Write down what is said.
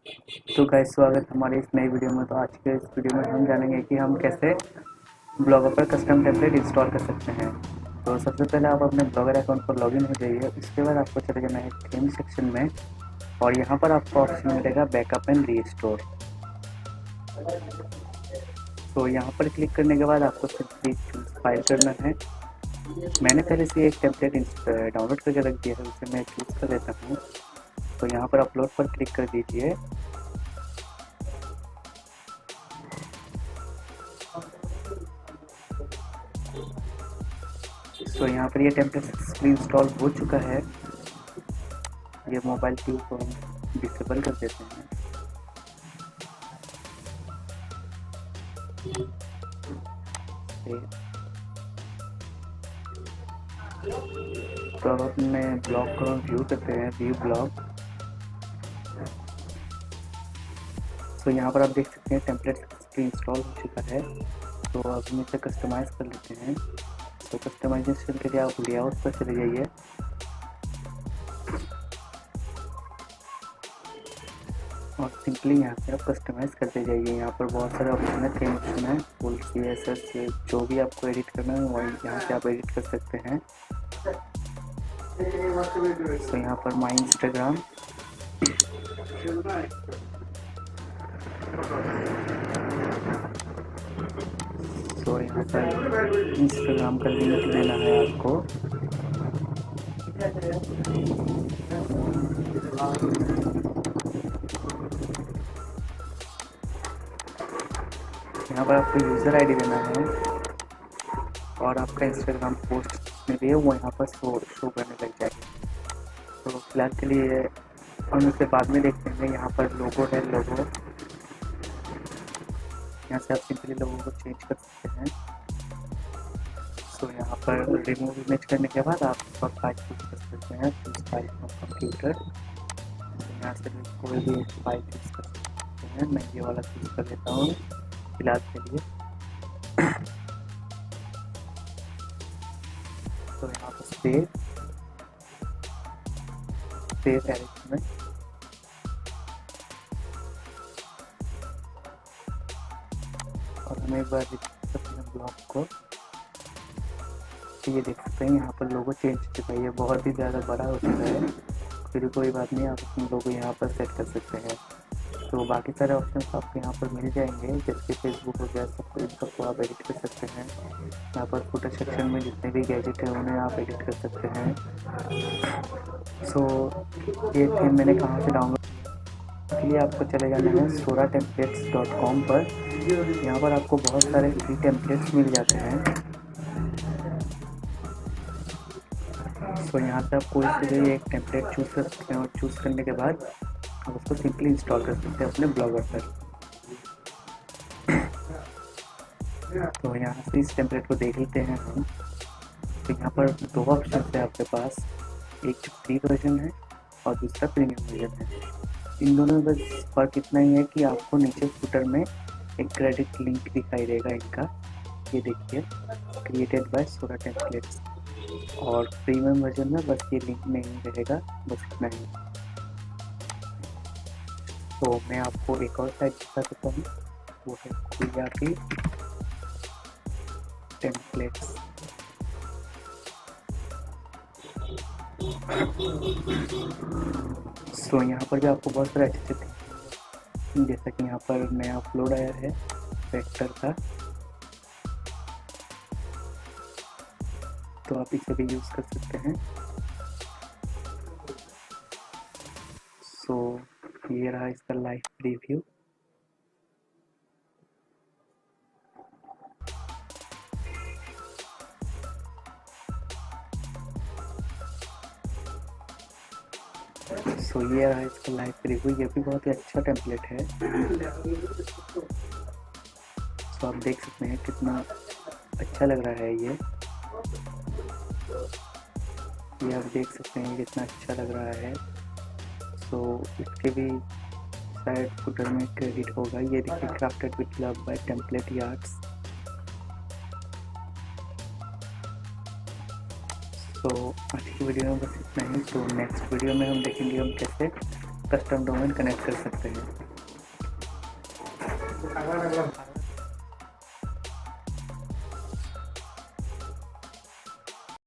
तो गाइस स्वागत हमारे इस नई वीडियो में। तो आज के इस वीडियो में हम जानेंगे कि हम कैसे ब्लॉगर पर कस्टम टेम्पलेट इंस्टॉल कर सकते हैं। तो सबसे पहले आप अपने ब्लॉगर अकाउंट पर लॉगिन हो जाइए। उसके बाद आपको चले जाना है थीम सेक्शन में और यहाँ पर आपको ऑप्शन मिलेगा बैकअप एंड रीस्टोर। तो यहाँ पर क्लिक करने के बाद आपको सिंपली चूज फाइल करना है। मैंने पहले से एक टेम्पलेट डाउनलोड करके रख दिया है, उसे मैं चूज़ कर लेता हूँ। तो यहाँ पर अपलोड पर क्लिक कर दीजिए। तो यहाँ पर ये टेम्पलेट सक्सेसफुली इंस्टॉल हो चुका है। ये मोबाइल व्यू को हम डिसेबल कर देते हैं। तो अब अपने ब्लॉग को हम व्यू करते हैं, व्यू ब्लॉग। तो यहाँ पर आप देख सकते हैं टेम्पलेट सक्सेसफुली इंस्टॉल हो चुका है। तो अब हम इसे कस्टमाइज़ कर लेते हैं। तो कस्टमाइजेशन के लिए आप लेआउट पर चले जाइए और सिंपली यहाँ पे आप कस्टमाइज़ करते जाइए। यहाँ पर बहुत सारे ऑप्शन है, 3 ऑप्शन है, फुल CSS, जो भी आपको एडिट करना है वही यहाँ से आप एडिट कर सकते हैं। तो यहाँ पर माई इंस्टाग्राम, तो यहाँ पर इंस्टाग्राम का लिंक देना है आपको। यहाँ पर आपको यूज़र आईडी देना है और आपका इंस्टाग्राम पोस्ट में भी है वो यहाँ पर शो करने लग जाएगी। तो फिलहाल के लिए हम इसे बाद में देख लेंगे। यहाँ पर लोगो है, लोगो यहाँ से आप सिंपली लोगों को चेंज कर सकते हैं। तो यहाँ पर रिमूव इमेज करने के बाद आप फाइल चूज कर सकते हैं, चूज फाइल फ्रॉम कंप्यूटर। यहाँ से कोई भी फाइल चूज कर सकते हैं। मैं ये वाला चूज कर लेता हूँ फिलहाल के लिए। तो यहाँ पर सेव एडिट में और हमें एक बार देख सकते हैं ब्लॉग को। तो ये देख सकते हैं यहाँ पर लोगो चेंज हो चुका है, ये बहुत ही ज़्यादा बड़ा हो चुका है। फिर कोई बात नहीं, आप अपने लोगो यहाँ पर सेट कर सकते हैं। तो बाकी सारे ऑप्शंस आपको यहाँ पर मिल जाएंगे, जैसे फेसबुक हो गया, सबको इन सबको आप एडिट कर सकते हैं। यहाँ पर फोटो सेक्शन में जितने भी गैजेट हैं उन्हें आप एडिट कर सकते हैं। सो ये थीम मैंने कहाँ से डाउनलोड के लिए आपको चले जाना है soratemplates.com पर। यहाँ पर आपको बहुत सारे फ्री टेम्पलेट्स मिल जाते हैं। तो यहाँ से आप कोई से भी एक टेम्पलेट चूज़ कर सकते हैं और चूज़ करने के बाद आप उसको सिंपली इंस्टॉल कर सकते हैं अपने ब्लॉगर पर। तो यहाँ से इस टेम्पलेट को देख लेते हैं हम। तो यहाँ पर 2 ऑप्शन है आपके पास, एक जो फ्री वर्जन है और दूसरा प्रीमियम वर्जन है। इन दोनों में बस फर्क इतना ही है कि आपको नीचे फुटर में एक क्रेडिट लिंक दिखाई देगा इनका, ये देखिए, क्रिएटेड बाय सोरा टेम्पलेट्स। और प्रीमियम वर्जन में बस ये लिंक नहीं रहेगा, बस इतना ही। तो मैं आपको एक और साइट दिखा सकता हूँ, वो है खुयापी टेम्पलेट्स। सो यहाँ पर भी आपको बहुत सारे अच्छे अच्छे, जैसा कि यहाँ पर नया अपलोड आया है वेक्टर का, तो आप इसे भी यूज़ कर सकते हैं। सो ये रहा इसका लाइव रिव्यू। सो ये रहा इसका लाइव रिव्यू, ये भी बहुत ही अच्छा टेम्पलेट है। सो आप देख सकते हैं कितना अच्छा लग रहा है ये आप देख सकते हैं कितना अच्छा लग रहा है। सो इसके भी साइड फुटर में क्रेडिट होगा, ये देखिए, crafted with love by template yards. तो आज की वीडियो में बस इतना ही। तो नेक्स्ट वीडियो में हम देखेंगे हम कैसे कस्टम डोमेन कनेक्ट कर सकते हैं।